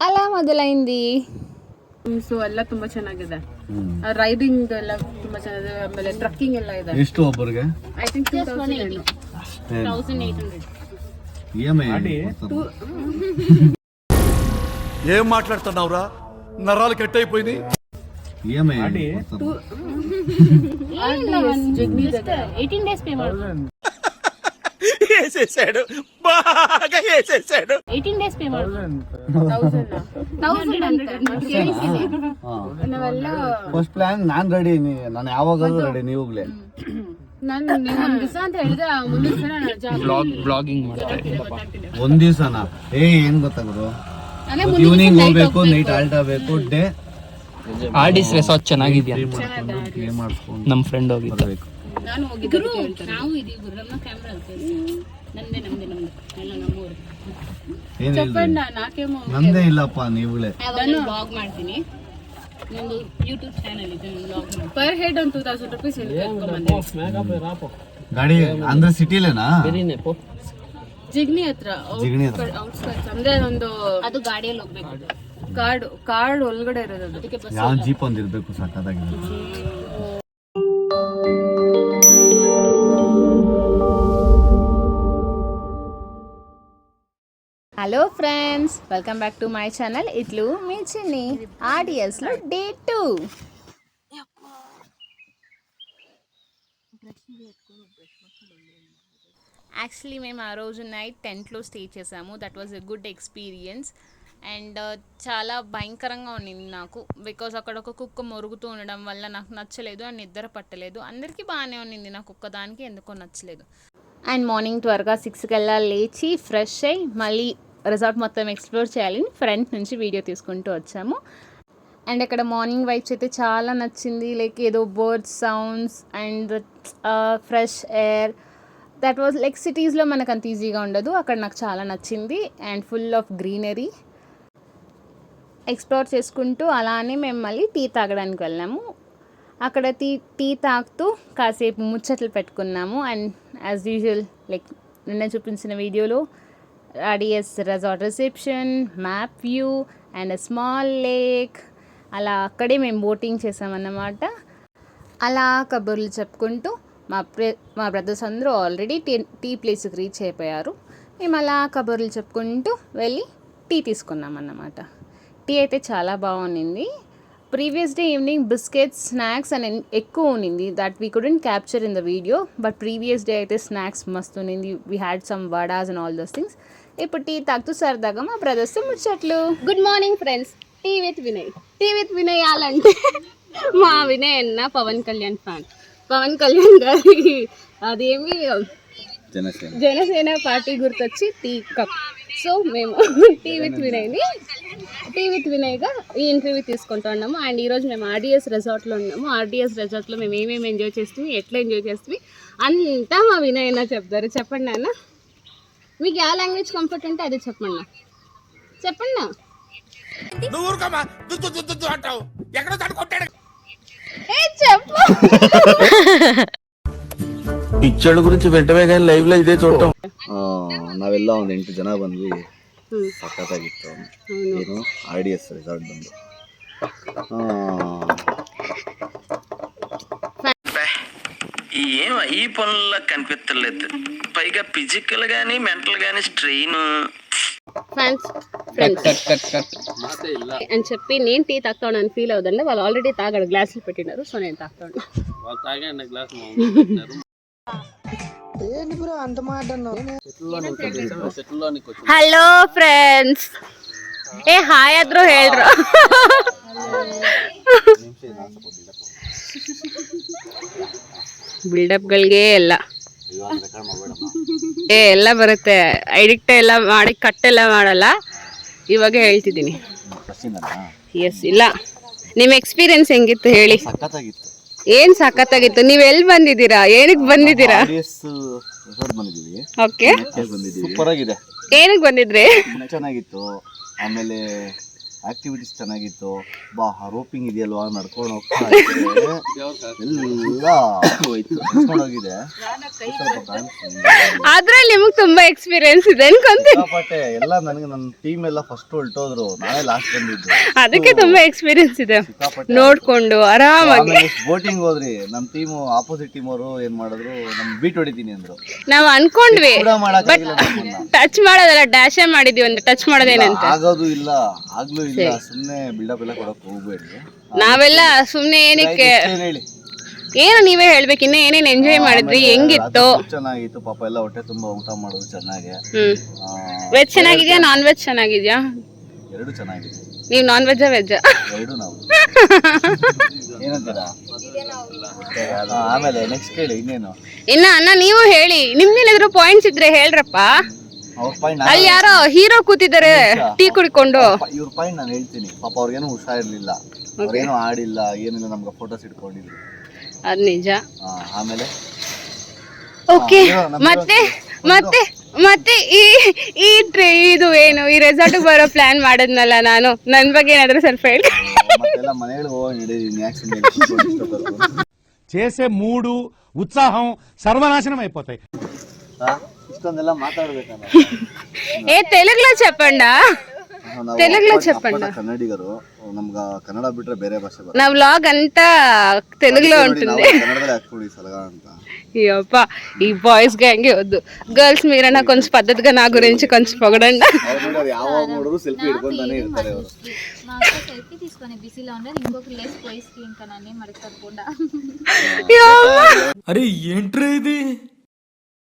అలా మొదలైంది. ಸೊ ಎಲ್ಲ ತುಂಬಾ ಚೆನ್ನಾಗಿದೆ, ರೈಡಿಂಗ್ ಎಲ್ಲ ತುಂಬಾ ಚೆನ್ನಾಗಿದೆ, ಆಮೇಲೆ ಟ್ರಕ್ಕಿಂಗ್ ಎಲ್ಲ ಇದೆ. ಎಷ್ಟು ಒಬ್ಬರಿಗೆ? I think 1800. ఏం మాట్లాడుతున్నావురా, నరాలు కట్ అయిపోయింది. ఈఎంఐ 18 డేస్ పే మాಡು. వేసేసాడు, బాగా వేసేసాడు. 18 ಡೇಸ್ ಪೇ ಮಾಡು. 1100 ನಾವೆಲ್ಲ ಫಸ್ಟ್ ಪ್ಲಾನ್ ನಾನ್ ರೆಡಿ, ನಾನು ಯಾವಾಗಲೂ ರೆಡಿ, ನೀವಾಗ್ಲೇ. ನಾನು ಒಂದ್ ದಿವಸ ಅಂತ ಹೇಳಿದ್ರೆ ಮುಂದಿನ ದಿವಸ ಬ್ಲಾಗಿಂಗ್ ಮಾಡ್ತಾ ಒಂದ್ ದಿವ್ಸನ ಏನ್ ಗೊತ್ತಾಗೋದು, ಈವ್ನಿಂಗ್ ಹೋಗ್ಬೇಕು, ನೈಟ್ ಆಲ್ಟ್ ಆಗ್ಬೇಕು, ಡೇ ಆರ್ಡಿಸ್ ರೆಸಾರ್ಟ್ ಚೆನ್ನಾಗಿದ್ಯಾ? ಕ್ಲೀನ್ ಮಾಡ್ಕೊಂಡು ನಮ್ಮ ಫ್ರೆಂಡ್ ಹೋಗಿದ್ದ. ನಾನು ಹೋಗಿದ್ದೆ. ನಾವು ಇದೀವಿ ನಮ್ಮ ಕ್ಯಾಮೆರಾ ನಮ್ದೇ ಎಲ್ಲ ನಮ್ಮೂರು. ಏನಿಲ್ಲ, చెప్పండి నాకేమో ನಂದೇ ಇಲ್ಲಪ್ಪ, ನೀವುಗಳೇ. ನಾನು ಬ್ಲಾಗ್ ಮಾಡ್ತೀನಿ, ನಂದು ಯೂಟ್ಯೂಬ್ ಚಾನೆಲ್ ಇದೆ, ಬ್ಲಾಗ್ ಮಾಡ್ತೀನಿ. ಪರ್ ಹೆಡ್ ಒಂದು 2000 ರೂಪೀಸ್ ಇಟ್ಕೊಂಡ್ಬಂದೆ. ಗಾಡಿ ಅಂದ್ರೆ ಸಿಟಿಲೇನಾ? ಜಿಗ್ನಿ ಹತ್ರ, ಜಿಗಣಿ ಹತ್ರ. ಔಟ್ಸ್ಕರ್ಟ್ಸ್ ಅಂದ್ರೆ ಒಂದು ಅದು ಗಾಡಿಯಲ್ಲಿ ಹೋಗ್ಬೇಕು. ಕಾರ್ಡ್ ಒಳಗಡೆ ಇರೋದು ಅದು. ಯಾವ ಜೀಪ್ ಒಂದಿರ್ಬೇಕು, ಸಕ್ಕತ್ತಾಗಿದೆ. Hello friends, welcome back to my channel. ఇట్లు మీ చిన్ని. ఆర్డిఎస్లో డే 2. యాక్చువల్లీ మేము ఆ రోజు నైట్ టెంట్లో స్టే చేసాము. That was a good experience. And చాలా భయంకరంగా ఉండింది నాకు, బికాజ్ అక్కడ ఒక కుక్క మొరుగుతూ ఉండడం వల్ల నాకు నచ్చలేదు అండ్ నిద్ర పట్టలేదు. అందరికీ బాగానే ఉండింది, నాకు ఒక్కదానికి ఎందుకో నచ్చలేదు. అండ్ మార్నింగ్ త్వరగా 6కి లేచి ఫ్రెష్ అయ్యి మళ్ళీ రిసార్ట్ మొత్తం ఎక్స్ప్లోర్ చేయాలని ఫ్రంట్ నుంచి వీడియో తీసుకుంటూ వచ్చాము. అండ్ అక్కడ మార్నింగ్ వైబ్స్ అయితే చాలా నచ్చింది, లైక్ ఏదో birds sounds and fresh air. That was like సిటీస్లో మనకు అంత ఈజీగా ఉండదు, అక్కడ నాకు చాలా నచ్చింది. And full of greenery explore చేసుకుంటూ అలానే మేము మళ్ళీ టీ తాగడానికి వెళ్ళాము. అక్కడ టీ తాగుతూ కాసేపు ముచ్చట్లు పెట్టుకున్నాము. అండ్ యాజ్ యూజువల్ లైక్ నిన్న చూపించిన వీడియోలో RDS resort reception, map view and small lake, అలా అక్కడే మేము బోటింగ్ చేసామన్నమాట. అలా కబుర్లు చెప్పుకుంటూ మా బ్రదర్స్ అందరూ ఆల్రెడీ టీ ప్లేస్కి రీచ్ అయిపోయారు. మేము అలా కబుర్లు చెప్పుకుంటూ వెళ్ళి టీ తీసుకున్నాం అన్నమాట. టీ అయితే చాలా బాగుంది. Previous day evening biscuits, snacks అని ఎక్కువ ఉన్నింది, that we couldn't capture in the video. But previous day అయితే స్నాక్స్ మస్తు ఉన్నింది. We had some vadas and all those things. ఇప్పుడు టీ తాగుతూ సరదాగా మా బ్రదర్స్ ముచ్చట్లు. Good morning friends, tea with Vinay. Tea with Vinay అంటే మా వినయ్ అన్న పవన్ కళ్యాణ్ ఫ్యాన్. పవన్ కళ్యాణ్ గారి అదేమి జనసేన పార్టీ గుర్తొచ్చి టీ కప్. సో మేము టీ విత్ వినయ్గా ఈ ఇంటర్వ్యూ తీసుకుంటున్నాము. అండ్ ఈరోజు మేము ఆర్డిఎస్ రిసార్ట్లో ఉన్నాము. ఆర్డిఎస్ రిసార్ట్లో మేము ఏమేమి ఎంజాయ్ చేస్తాము, ఎట్లా ఎంజాయ్ చేస్తాము అంతా మా వినయ్ అన్న చెప్తారు. చెప్పండి అన్న, మీకు ఏ లాంగ్వేజ్ కంఫర్ట్ ఉంటే అదే చెప్పండి నా. చెప్పండి నా. చెప్పు. పిచ్చోళ్ళ గురించి వెంటనే కానీ లైవ్ లో ఇదే చూడటం. ನಾವೆಲ್ಲ ಒಂದು 8 ಜನ ಬಂದ್ವಿ, ಸಖತ್ತಾಗಿತ್ತು. ಏನು ಆರ್ಡಿಎಸ್ ರಿಸಾರ್ಟ್ ಬಂದು ఏం ఈ పనుల్లో కనిపించలేదు, పైగా ఫిజికల్ గానీ మెంటల్ గానీ స్ట్రెయిన్. ఫ్రెండ్స్ అని చెప్పి నేను టీ తాగుతాను అని ఫీల్ అవుదండి. వాళ్ళు ఆల్రెడీ తాగాడు, గ్లాసులు పెట్టినారు. సో నేను తాగుతాను. హలో ಫ್ರೆಂಡ್ಸ್, ಏ ಹಾಯ್ ಆದ್ರೂ ಹೇಳ್ರು. ಬಿಲ್ಡಪ್ಗಳಿಗೆ ಎಲ್ಲ ಬರುತ್ತೆ. ಎಡಿಕ್ಟ್ ಎಲ್ಲ ಮಾಡಿ ಕಟ್ಟೆಲ್ಲ ಮಾಡಲ್ಲ, ಇವಾಗ ಹೇಳ್ತಿದ್ದೀನಿ. ಎಸ್, ಇಲ್ಲ ನಿಮ್ಮ ಎಕ್ಸ್ಪೀರಿಯನ್ಸ್ ಹೆಂಗಿತ್ತು ಹೇಳಿ. ಏನ್ ಸಖತ್ತಾಗಿತ್ತು. ನೀವ್ ಎಲ್ಲಿ ಬಂದಿದ್ದೀರಾ, ಏನಕ್ಕೆ ಬಂದಿದ್ದೀರಾ? ಓಕೆ, ಸೂಪರ್ ಆಗಿದೆ. ಏನಕ್ಕೆ ಬಂದಿದ್ರಿ? ಚೆನ್ನಾಗಿತ್ತು. ಆಮೇಲೆ ಆಕ್ಟಿವಿಟೀಸ್ ಚೆನ್ನಾಗಿತ್ತು. ಬಾ ರೋಪಿಂಗ್ ಇದೆಯಲ್ವಾ ನಡ್ಕೊಂಡು ಹೋಗ್ತಾ ಇದ್ರೆ ಎಲ್ಲ ಹೋಯ್ತು, ಹೋಗಿದೆ. ಅದ್ರಲ್ಲಿ ನಿಮಗೆ ತುಂಬಾ ಎಕ್ಸ್ಪೀರಿಯನ್ಸ್ ಇದೆ ಅನ್ಕೊಂತೀನಿ. ಸಿಕ್ಕಾಪಟ್ಟೆ ಎಲ್ಲ ನನಗೆ ನನ್ನ ಟೀಮ್ ಎಲ್ಲ ಫಸ್ಟ್ ಹೊರಟೋದ್ರು, ನಾನೇ ಲಾಸ್ಟ್ ಬಂದಿದ್ದು. ಅದಕ್ಕೆ ತುಂಬಾ ಎಕ್ಸ್ಪೀರಿಯನ್ಸ್ ಇದೆ, ಸಿಕ್ಕಾಪಟ್ಟೆ ನೋಡ್ಕೊಂಡು ಆರಾಮಾಗಿ. ಬೋಟಿಂಗ್ ಹೋದ್ರಿ, ನಮ್ಮ ಟೀಮು ಆಪೋಸಿಟ್ ಟೀಮ್ ಅವರು ಏನ್ ಮಾಡಿದ್ರು, ನಮ್ ಬೀಟ್ ಹೊಡಿತೀನಿ ಅಂದ್ರು. ನಾವ್ ಅನ್ಕೊಂಡ್ವಿ ಕೂಡ ಮಾಡಕ್ಕಾಗಿಲ್ಲ ನಮ್ಮನ್ನ. ಟಚ್ ಮಾಡೋದಲ್ಲ, ಡ್ಯಾಶೇ ಮಾಡಿದೀವಿ ಅಂತ. ಟಚ್ ಮಾಡೋದೇನಂತ ಆಗೋದು ಇಲ್ಲ, ಆಗ್ಲೂ ಇಲ್ಲ. ಸುಮ್ನೆ ಬಿಲ್ಡಪ್ ಎಲ್ಲ ಕೊಡಕ್ ಹೋಗ್ಬೇಡಿ. ನಾವೆಲ್ಲ ಸುಮ್ನೆ ಏನಕ್ಕೆ ಹೇಳಿ ಏನು ನೀವೇ ಹೇಳ್ಬೇಕು. ಇನ್ನ ಏನೇನ್ ಎಂಜಾಯ್ ಮಾಡಿದ್ರಿ, ಹೆಂಗಿತ್ತು? ಚೆನ್ನಾಗಿತ್ತು ಪಾಪ, ಎಲ್ಲ ಹೊಟ್ಟೆ ತುಂಬಾ ಊಟ ಮಾಡೋದು ಚೆನ್ನಾಗಿ. ವೆಜ್ ಚೆನ್ನಾಗಿದ್ಯಾ, ನಾನ್ ವೆಜ್ ಚೆನ್ನಾಗಿದ್ಯಾ? ಎರಡು ಚೆನ್ನಾಗಿದೆ. ನೀವ್ ನಾನ್ ವೆಜ್ ವೆಜ್ ಎರಡು ನಾವು ಏನಂತೀರಾ? ಆಮೇಲೆ ನೆಕ್ಸ್ಟ್ ಕೇಳಿ ಇನ್ನೇನು. ಇನ್ನ ಅಣ್ಣ ನೀವು ಹೇಳಿ, ನಿಮ್ದೇನಾದ್ರು ಪಾಯಿಂಟ್ಸ್ ಇದ್ರೆ ಹೇಳ್ರಪ್ಪ. ಅವ್ರ ಪಾಯಿಂಟ್ ಅಲ್ಲಿ ಯಾರೋ ಹೀರೋ ಕೂತಿದ್ದಾರೆ ಟೀ ಕುಡಿಕೊಂಡು. ಇವ್ರ ಪಾಯಿಂಟ್ ನಾನು ಹೇಳ್ತೀನಿ. ಪಾಪ ಅವ್ರಿಗೇನು ಹುಷಾರಿರ್ಲಿಲ್ಲ, ಅವ್ರೇನು ಆಡಿಲ್ಲ, ಏನಿಲ್ಲ, ನಮ್ಗೆ ಫೋಟೋಸ್ ಇಟ್ಕೊಂಡಿದ್ರು. ಅದ್ ನಿಜ. ಆಮೇಲೆ ಓಕೆ, ಮತ್ತೆ ಮತ್ತೆ ಮತ್ತೆ ಇದು ಏನು ಈ ರೆಸಾರ್ಟ್ ಬರೋ ಪ್ಲಾನ್ ಮಾಡಿದ್ನಲ್ಲ ನಾನು, ನನ್ ಬಗ್ಗೆ ಏನಾದ್ರು ಸ್ವಲ್ಪ ಹೇಳಿ. ಮತ್ತೆಲ್ಲ ಮನೆಗಳು ಹೋಗಿ ನಡೆದೀನಿ. చేసే మూడు ఉత్సాహం సర్వనాశనం అయిపోతాయి. ఇష్టందెల్లా మాట్లాడಬೇಕన్న. ఏ తెలుగులో చెప్పండా, తెలుగులో చెప్పండి. కన్నడిగరు, ನಮ್ಗ ಕನ್ನಡ ಬಿಟ್ರೆ ಬೇರೆ ಭಾಷೆ ಬರಲ್ಲ. నా వ్లాగ్ అంతా తెలుగులో ఉంటుంది. కన్నడದಲ್ಲಿ ಹಾಕ್ಬಿಡಿ ಸಲಗ ಅಂತ. అయ్యప్ప, ఈ బాయ్స్ గ్యాంగ్ వద్దు. గర్ల్స్ మీరైనా కొంచెం పద్ధతిగా నా గురించి కొంచెం పొగడండి. ಯಾವಾಗ ನೋಡಿದ್ರು ಸೆಲ್ಫಿ ಹಿಡ್ಕೊಂತಾನೆ ಇರ್ತಾರೆ ಅವರು. ಸೆಲ್ಫಿ తీసుకొని ಬಿಸಿలో ಉಂದ್ರೆ ఇంకొక లేస్ పోయి స్క్రీన్ కననే మడకకుండా. అరే ఏంట్రా ఇది?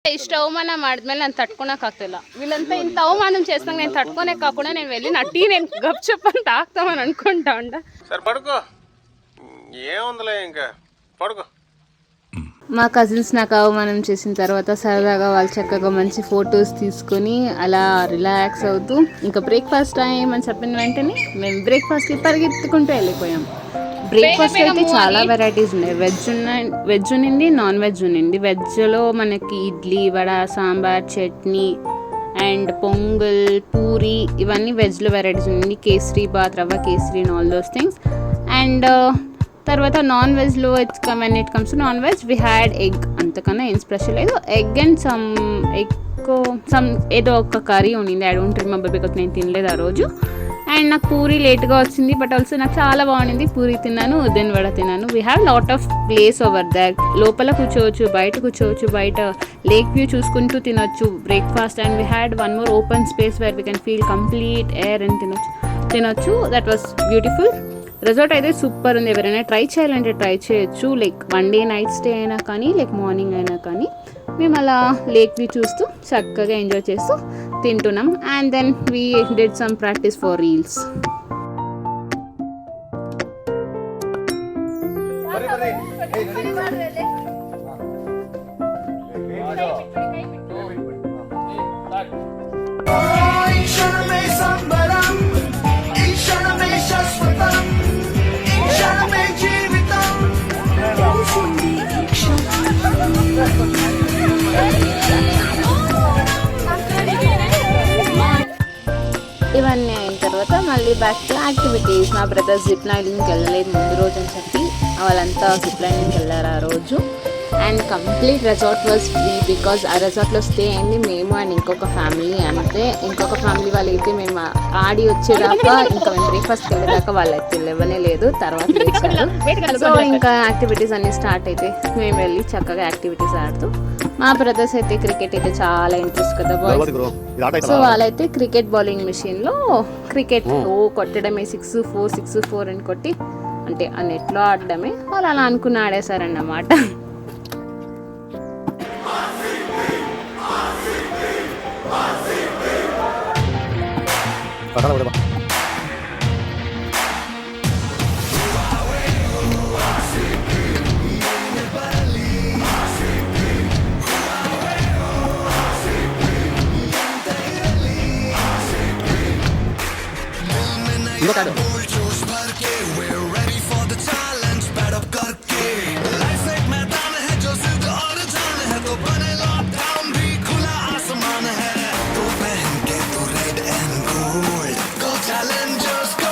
ఇష్ట అవమానం ಮಾಡಿದ್ಮೇಲೆ ನಾನು ತಡ್ಕೊಳಕ್ ಆಗ್ತಿಲ್ಲ. వీళ్ళంతా ఇంత అవమానం చేస్తాం, నేను తట్టుకోనే కాకుండా నేను వెళ్ళి నా టీ నేను గప్ చెప్పని తాగుతామని అనుకుంటా ఉండ. సరే పడుకో, ఏముందిలే ఇంకా పడుకో. మా కజిన్స్ నాకు అవమానం చేసిన తర్వాత సరదాగా వాళ్ళు చక్కగా మంచి ఫొటోస్ తీసుకొని అలా రిలాక్స్ అవుతూ, ఇంకా బ్రేక్ఫాస్ట్ టైం అని చెప్పిన వెంటనే మేము బ్రేక్ఫాస్ట్కి పరిగెత్తుకుంటూ వెళ్ళిపోయాం. బ్రేక్ఫాస్ట్ అయితే చాలా వెరైటీస్ ఉన్నాయి. వెజ్ ఉన్నింది, నాన్ వెజ్ ఉన్నింది. వెజ్లో మనకి ఇడ్లీ, వడ, సాంబార్, చట్నీ అండ్ పొంగల్, పూరి, ఇవన్నీ వెజ్లో వెరైటీస్ ఉన్నింది. కేసరి బాత్, రవ్వ kesari and all those things. And తర్వాత నాన్ వెజ్లో when it comes to non veg we had egg. అంతకన్నా ఏం స్పెషల్ లేదు. ఎగ్ అండ్ సమ్ ఏదో ఒక కర్రీ ఉన్నింది. ఐ డోంట్ రిమెంబర్ బికాస్ నేను తినలేదు ఆ రోజు. అండ్ నాకు పూరి లేట్గా వచ్చింది, బట్ ఆల్సో నాకు చాలా బాగుండింది. పూరి తిన్నాను, దెన్ వడ తిన్నాను. We have lot of place over there. లోపల కూర్చోవచ్చు, బయట కూర్చోవచ్చు, బయట లేక్ వ్యూ చూసుకుంటూ తినొచ్చు breakfast. And we had one more open space where we can feel complete air and తినొచ్చు. That was beautiful. రిసార్ట్ అయితే సూపర్ ఉంది. ఎవరైనా ట్రై చేయాలంటే ట్రై చేయొచ్చు. Like one day night stay అయినా కానీ, లైక్ మార్నింగ్ అయినా కానీ మేము అలా లేక్ వ్యూ చూస్తూ చక్కగా ఎంజాయ్ చేస్తూ తింటున్నాం. And then we did some practice for reels. ఇవన్నీ అయిన తర్వాత మళ్ళీ బ్యాక్ టు యాక్టివిటీస్. మా బ్రదర్స్ జిప్ లైనింగ్కి వెళ్ళలేదు ముందు రోజు అని చెప్పి వాళ్ళంతా జిప్ లైనింగ్కి వెళ్ళారు ఆ రోజు. And complete resort was free because ఆ రెసార్ట్లో స్టే అయింది మేము అండ్ ఇంకొక ఫ్యామిలీ అంతే. ఇంకొక ఫ్యామిలీ వాళ్ళు అయితే మేము ఆడి వచ్చేదాకా, ఇంకా మేము బ్రేక్ఫాస్ట్కి వెళ్ళేదాకా వాళ్ళైతే లేవనే లేదు, తర్వాత లేచారు. సో ఇంకా యాక్టివిటీస్ అన్నీ స్టార్ట్ అయితే మేము వెళ్ళి చక్కగా యాక్టివిటీస్ ఆడుతూ, మా బ్రదర్స్ అయితే క్రికెట్ అయితే చాలా ఇంట్రెస్ట్ కదా బాయ్స్. సో వాళ్ళైతే క్రికెట్ బౌలింగ్ మెషిన్లో క్రికెట్ కొట్టడమే 6-4 6-4 అని కొట్టి, అంటే ఆ నెట్లో ఆడడమే వాళ్ళు అలా అనుకుని ఆడేశారన్నమాట. Challengers go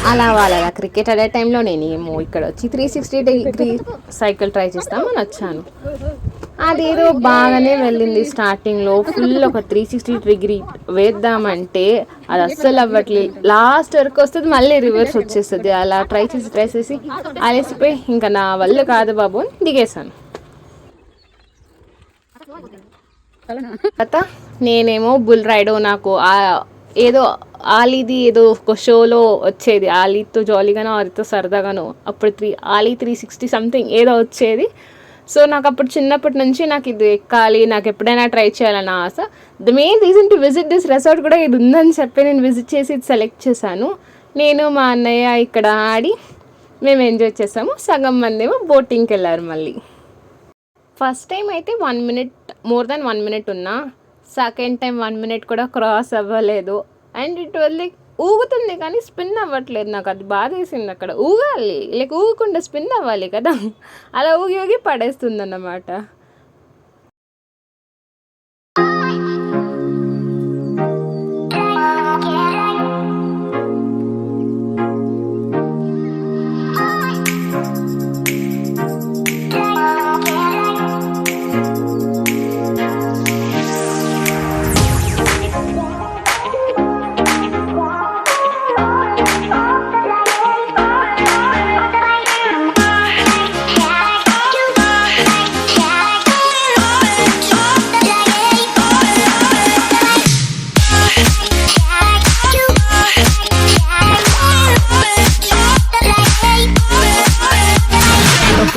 అలా వాళ్ళ క్రికెట్ ఆడే టైంలో నేనేమో ఇక్కడ వచ్చి 360 డిగ్రీ సైకిల్ ట్రై చేస్తామని వచ్చాను. అదేదో బాగానే వెళ్ళింది. స్టార్టింగ్లో ఫుల్ ఒక 360 డిగ్రీ వేద్దామంటే అది అస్సలు అవ్వట్లేదు. లాస్ట్ వరకు వస్తుంది, మళ్ళీ రివర్స్ వచ్చేస్తుంది. అలా ట్రై చేసి అలసిపోయి ఇంకా నా వల్ల కాదు బాబు అని దిగేశాను. తర్వాత నేనేమో బుల్ రైడ్, నాకు ఏదో ఆలీది ఏదో ఒక షోలో వచ్చేది, ఆలీతో జాలీగానో ఆలీతో సరదాగానో, అప్పుడు ఆలీ 360 సంథింగ్ ఏదో వచ్చేది. సో నాకు అప్పుడు చిన్నప్పటి నుంచి నాకు ఇది ఎక్కాలి, నాకు ఎప్పుడైనా ట్రై చేయాలన్న ఆశ. The main reason to visit this resort కూడా ఇది ఉందని చెప్పి నేను విజిట్ చేసి ఇది సెలెక్ట్ చేశాను. నేను మా అన్నయ్య ఇక్కడ ఆడి మేము ఎంజాయ్ చేసాము. సగం మంది ఏమో బోటింగ్కి వెళ్ళారు. మళ్ళీ ఫస్ట్ టైం అయితే 1 minute, మోర్ దాన్ 1 minute ఉన్నా. సెకండ్ టైం 1 minute కూడా క్రాస్ అవ్వలేదు. అండ్ ఇట్ వాజ్ లైక్ ఊగుతుంది కానీ స్పిన్ అవ్వట్లేదు. నాకు అది బాధ వేసింది. అక్కడ ఊగాలి, లైక్ ఊగకుండా స్పిన్ అవ్వాలి కదా, అలా ఊగి పడేస్తుంది అన్నమాట.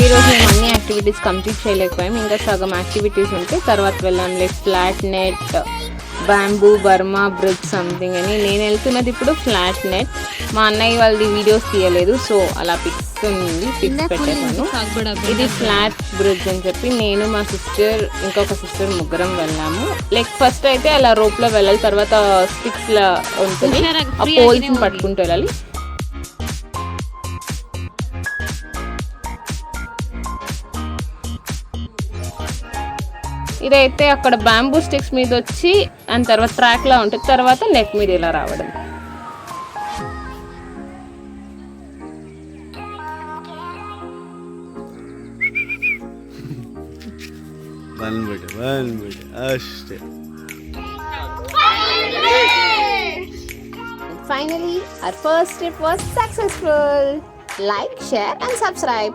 ఈరోజు మేము అన్ని యాక్టివిటీస్ కంప్లీట్ చేయలేకపోయాము. ఇంకా సగం యాక్టివిటీస్ ఉంటే తర్వాత వెళ్ళాను. Like flat net, bamboo, Burma bridge something అని. నేను వెళ్తున్నది ఇప్పుడు ఫ్లాట్ నెట్. మా అన్నయ్య వాళ్ళది వీడియోస్ తీయలేదు, సో అలా పిక్స్ పెట్టేశాను. ఇది ఫ్లాట్ బ్రిడ్జ్ అని చెప్పి నేను, మా సిస్టర్, ఇంకొక సిస్టర్ ముగ్గురం వెళ్ళాము. లైక్ ఫస్ట్ అయితే అలా రోప్లో వెళ్ళాలి, తర్వాత స్టిక్స్ లా ఉంటుంది, ఆ పోల్స్ని పట్టుకుంటూ వెళ్ళాలి. ఇదైతే అక్కడ బ్యాంబూ స్టిక్స్ మీద వచ్చి అండ్ తర్వాత ట్రాక్లా ఉంటుంది, తర్వాత నెట్ మీద ఇలా రావడం. Finally, our first trip was successful. Like, share and subscribe.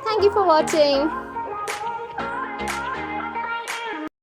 Thank you for watching.